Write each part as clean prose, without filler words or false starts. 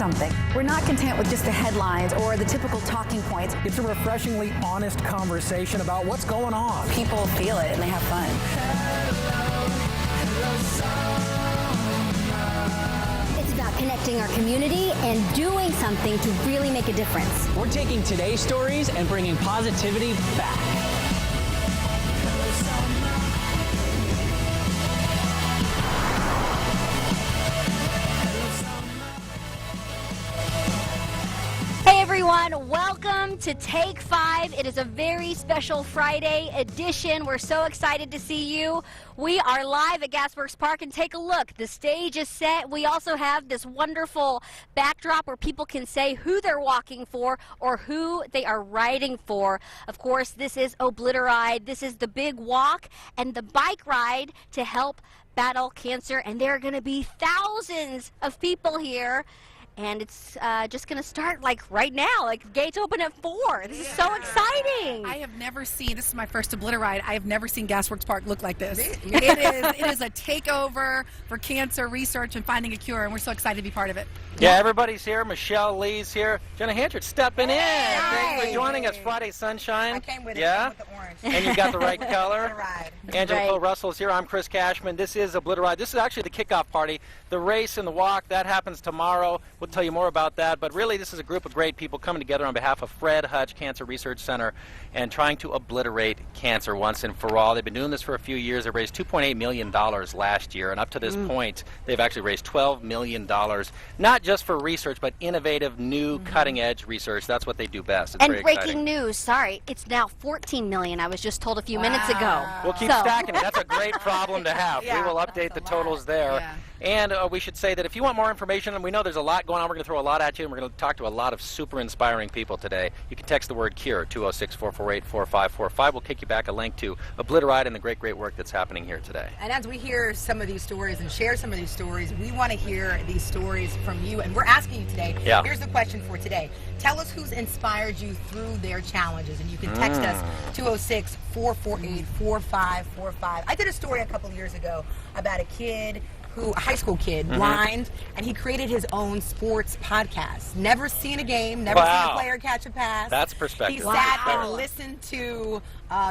something. We're not content with just the headlines or the typical talking points. It's a refreshingly honest conversation about what's going on. People feel it and they have fun. It's about connecting our community and doing something to really make a difference. We're taking today's stories and bringing positivity back. Hey everyone, welcome to Take 5. It is a very special Friday edition. We're so excited to see you. We are live at Gasworks Park, and take a look. The stage is set. We also have this wonderful backdrop where people can say who they're walking for or who they are riding for. Of course, this is Obliteride. This is the big walk and the bike ride to help battle cancer, and there are going to be thousands of people here. And it's just going to start like right now. Like gates open at 4. This is so exciting. I have never seen, this is my first Obliteride, I have never seen Gasworks Park look like this. It is a takeover for cancer research and finding a cure, and we're so excited to be part of it. Yeah, everybody's here. Michelle Lee's here. Jenna Hanchard stepping in. Thanks for joining us. Friday Sunshine. I came with it. Yeah? With the orange. And you got the right color. Obliteride. Angela Cole Russell's here. I'm Chris Cashman. This is Obliteride. This is actually the kickoff party. The race and the walk, that happens tomorrow. We'll tell you more about that. But really, this is a group of great people coming together on behalf of Fred Hutch Cancer Research Center and trying to obliterate cancer once and for all. They've been doing this for a few years. They raised $2.8 million last year. And up to this point, they've actually raised $12 million. Not just for research, but innovative, new, cutting-edge research. That's what they do best. It's And very breaking exciting. news, sorry, it's now 14 million. I was just told a few minutes ago. We'll keep stacking it. That's a great problem to have. Yeah, we will update the totals there. Yeah. And we should say that if you want more information, and we know there's a lot going on, we're going to throw a lot at you, and we're going to talk to a lot of super inspiring people today. You can text the word CURE, 206-448-4545. We'll kick you back a link to Obliteride and the great work that's happening here today. And as we hear some of these stories and share some of these stories, we want to hear these stories from you. And we're asking you today, here's the question for today. Tell us who's inspired you through their challenges. And you can text us 206-448-4545. I did a story a couple of years ago about a kid a high school kid, blind, and he created his own sports podcast. Never seen a game, never seen a player catch a pass. That's perspective. He sat and listened to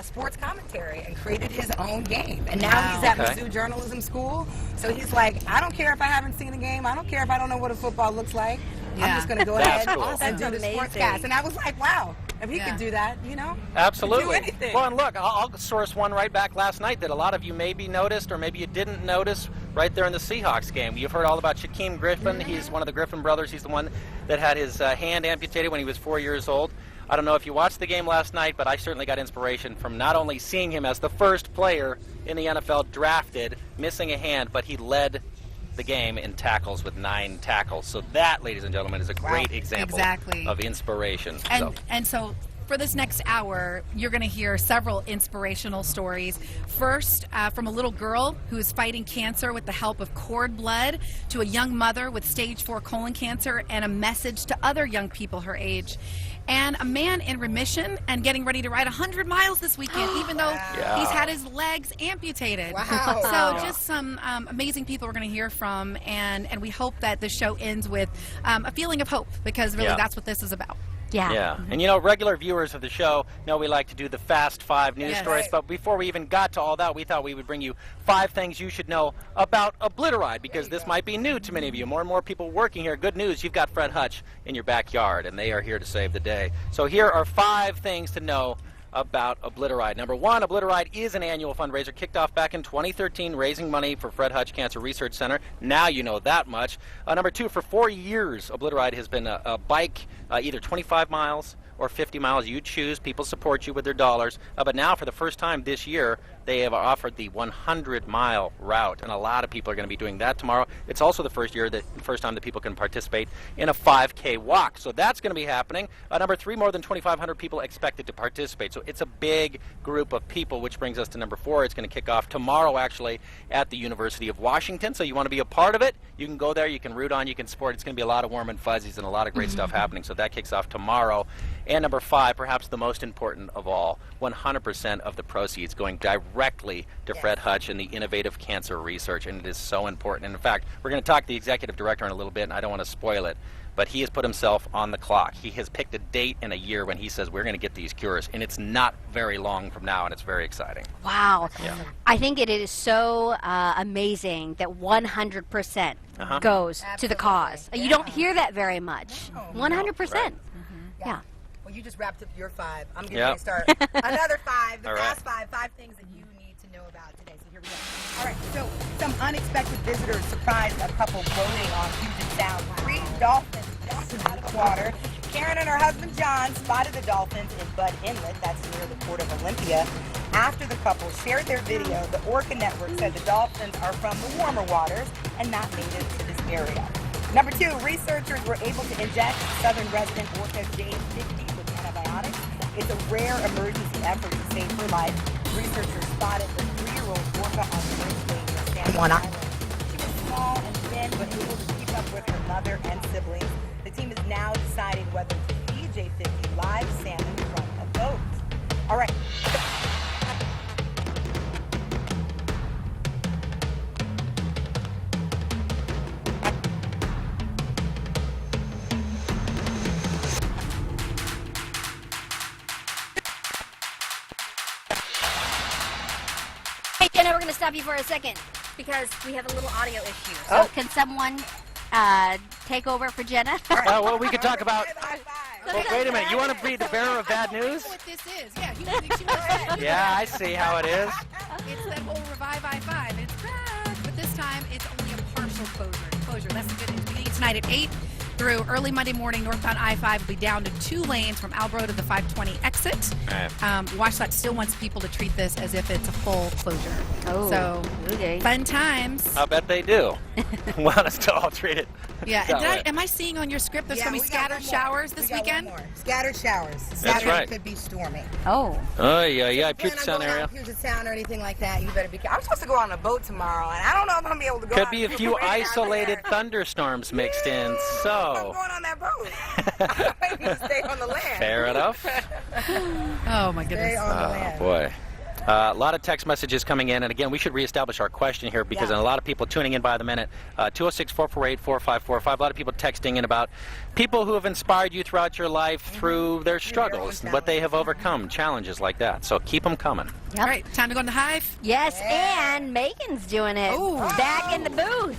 sports commentary and created his own game. And now he's at Mizzou Journalism School. So he's like, I don't care if I haven't seen a game. I don't care if I don't know what a football looks like. I'm just going to go ahead and do the sportscast. And I was like, wow. If he could do that, you know? Absolutely. Do anything. Well, and look, I'll source one right back last night that a lot of you maybe noticed or maybe you didn't notice right there in the Seahawks game. You've heard all about Shaquem Griffin. He's one of the Griffin brothers. He's the one that had his hand amputated when he was 4 years old. I don't know if you watched the game last night, but I certainly got inspiration from not only seeing him as the first player in the NFL drafted, missing a hand, but he led the game in tackles with 9 tackles. So that, ladies and gentlemen, is a great example of inspiration. And so for this next hour, you're going to hear several inspirational stories. First, from a little girl who is fighting cancer with the help of cord blood, to a young mother with stage 4 colon cancer, and a message to other young people her age. And a man in remission and getting ready to ride 100 miles this weekend, even though he's had his legs amputated. Wow. So just some amazing people we're going to hear from, and we hope that the show ends with a feeling of hope, because really that's what this is about. Yeah. And you know, regular viewers of the show know we like to do the Fast 5 news stories, but before we even got to all that, we thought we would bring you 5 things you should know about Obliteride, because this might be new to many of you. More and more people working here. Good news, you've got Fred Hutch in your backyard, and they are here to save the day. So here are 5 things to know about Obliteride. Number 1, Obliteride is an annual fundraiser kicked off back in 2013, raising money for Fred Hutch Cancer Research Center. Now you know that much. Number 2, for 4 years, Obliteride has been a bike, either 25 miles or 50 miles. You choose. People support you with their dollars. But now, for the first time this year, they have offered the 100-mile route, and a lot of people are going to be doing that tomorrow. It's also the first time that people can participate in a 5K walk. So that's going to be happening. Number 3, more than 2,500 people expected to participate. So it's a big group of people, which brings us to number 4. It's going to kick off tomorrow, actually, at the University of Washington. So you want to be a part of it, you can go there, you can root on, you can support. It's going to be a lot of warm and fuzzies and a lot of great stuff happening. So that kicks off tomorrow. And number 5, perhaps the most important of all, 100% of the proceeds going directly to Fred Hutch and the innovative cancer research, and it is so important. And in fact, we're going to talk to the executive director in a little bit, and I don't want to spoil it, but he has put himself on the clock. He has picked a date in a year when he says we're going to get these cures, and it's not very long from now, and it's very exciting. Wow. Yeah. I think it is so amazing that 100% goes to the cause. You don't hear that very much. 100%. Right. Yeah. Well, you just wrapped up your 5. I'm getting Yep. ready to start another 5. The All fast 5 things that you need to know about today. So here we go. All right. So some unexpected visitors surprised a couple boating on Puget Sound. 3 dolphins jumped out of the water. Karen and her husband John spotted the dolphins in Bud Inlet, that's near the Port of Olympia. After the couple shared their video, the Orca Network said the dolphins are from the warmer waters and not native to this area. Number 2, researchers were able to inject southern resident orca Jane 50 with antibiotics. It's a rare emergency effort to save her life. Researchers spotted the 3-year-old orca on the Wednesday near San Juan Island. She was small and thin, but able to keep up with her mother and siblings. The team is now deciding whether to feed J50 live salmon from a boat. All right. Hey, Jenna, we're going to stop you for a second because we have a little audio issue. So can someone take over for Jenna? Well, we could talk about... High five. Well, wait a minute. You want to be the bearer of bad news? What this is? Yeah, he thinks she was. Yeah, I see how it is. It's that whole Revive I-5. It's back, but this time it's only a partial closure. That's the good news. Beginning tonight at 8 through early Monday morning, northbound I-5 will be down to 2 lanes from Albro to the 520 exit. Right. WashDOT still wants people to treat this as if it's a full closure. Oh, So, okay. fun times. I bet they do. Want us to all treat it. Yeah, that way. and am I seeing on your script there's going to be we got scattered one more. showers this We got weekend? one more. Scattered showers. That's Saturday right. could be stormy. Oh. Oh, yeah. Plan Puget on Sound going area. out Puget Sound or anything like that, you better be careful. I'm supposed to go on a boat tomorrow, and I don't know if I'm going to be able to go Could out be a super few late out isolated there. thunderstorms mixed in, I'm so... going on that boat. I might need to stay on the land. Fair enough. Oh, my Stay goodness. on the Oh, land. boy. A lot of text messages coming in, and again, we should reestablish our question here because a lot of people tuning in by the minute. 206-448-4545. A lot of people texting in about people who have inspired you throughout your life through their struggles, what they have overcome, challenges like that. So keep them coming. All right, time to go in the hive. Yes, Yeah. and Megan's doing it. Ooh. Back in the booth.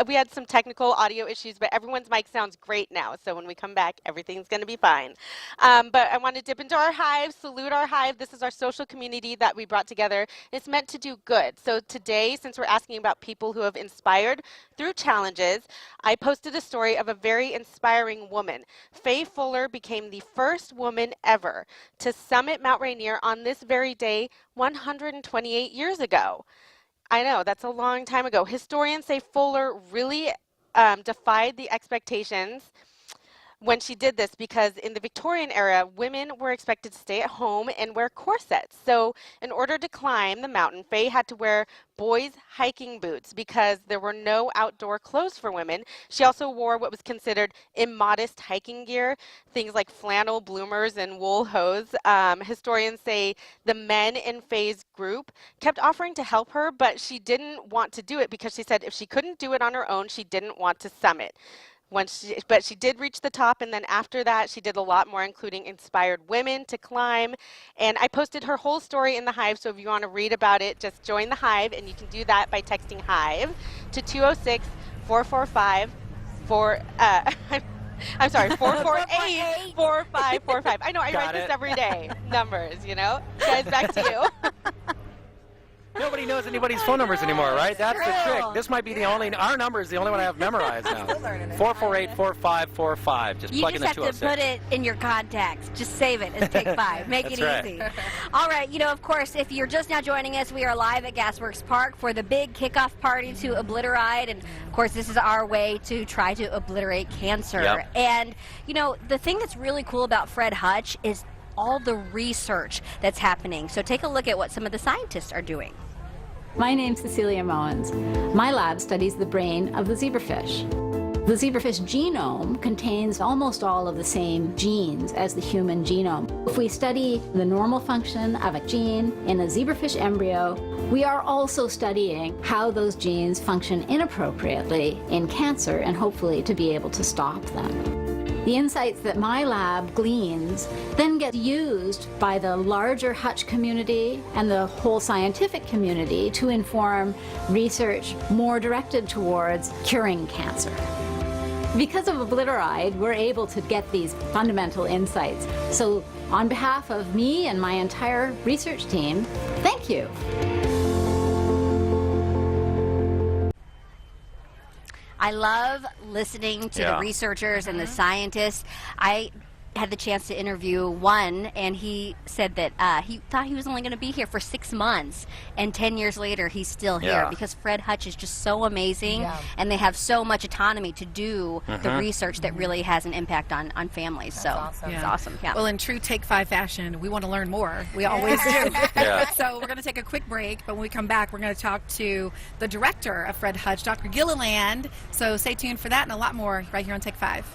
We had some technical audio issues, but everyone's mic sounds great now. So when we come back, everything's going to be fine. But I want to dip into our hive, salute our hive. This is our social community that we brought together. It's meant to do good. So today, since we're asking about people who have inspired through challenges, I posted a story of a very inspiring woman. Faye Fuller became the first woman ever to summit Mount Rainier on this very day 128 years ago. I know, that's a long time ago. Historians say Fuller really defied the expectations when she did this because in the Victorian era, women were expected to stay at home and wear corsets. So in order to climb the mountain, Faye had to wear boys' hiking boots because there were no outdoor clothes for women. She also wore what was considered immodest hiking gear, things like flannel bloomers and wool hose. Historians say the men in Faye's group kept offering to help her, but she didn't want to do it because she said if she couldn't do it on her own, she didn't want to summit. But she did reach the top, and then after that, she did a lot more, including inspired women to climb. And I posted her whole story in the Hive, so if you want to read about it, just join the Hive, and you can do that by texting Hive to 206-445-4. I'm sorry, 448-4545. I know, I write this every day. Numbers, you know? Guys, back to you. Nobody knows anybody's phone numbers anymore, right? That's the trick. True. This might be the only, our number is the only one I have memorized now. 448-4545. Just You plug in just the have to 206. put it in your contacts. Just save it as Take 5. Make it That's easy. right. All right, of course, if you're just now joining us, we are live at Gasworks Park for the big kickoff party to Obliteride. And, of course, this is our way to try to obliterate cancer. Yep. And, the thing that's really cool about Fred Hutch is all the research that's happening. So take a look at what some of the scientists are doing. My name's Cecilia Mowens. My lab studies the brain of the zebrafish. The zebrafish genome contains almost all of the same genes as the human genome. If we study the normal function of a gene in a zebrafish embryo, we are also studying how those genes function inappropriately in cancer and hopefully to be able to stop them. The insights that my lab gleans then get used by the larger Hutch community and the whole scientific community to inform research more directed towards curing cancer. Because of Obliteride, we're able to get these fundamental insights. So on behalf of me and my entire research team, thank you. I love listening to the researchers and the scientists. I had the chance to interview one, and he said that he thought he was only going to be here for 6 months, and 10 years later he's still here because Fred Hutch is just so amazing, and they have so much autonomy to do the research that really has an impact on families. That's so awesome. It's awesome. Yeah. Well, in true Take 5 fashion, we want to learn more. We always do. So we're going to take a quick break, but when we come back, we're going to talk to the director of Fred Hutch, Dr. Gilliland. So stay tuned for that and a lot more right here on Take 5.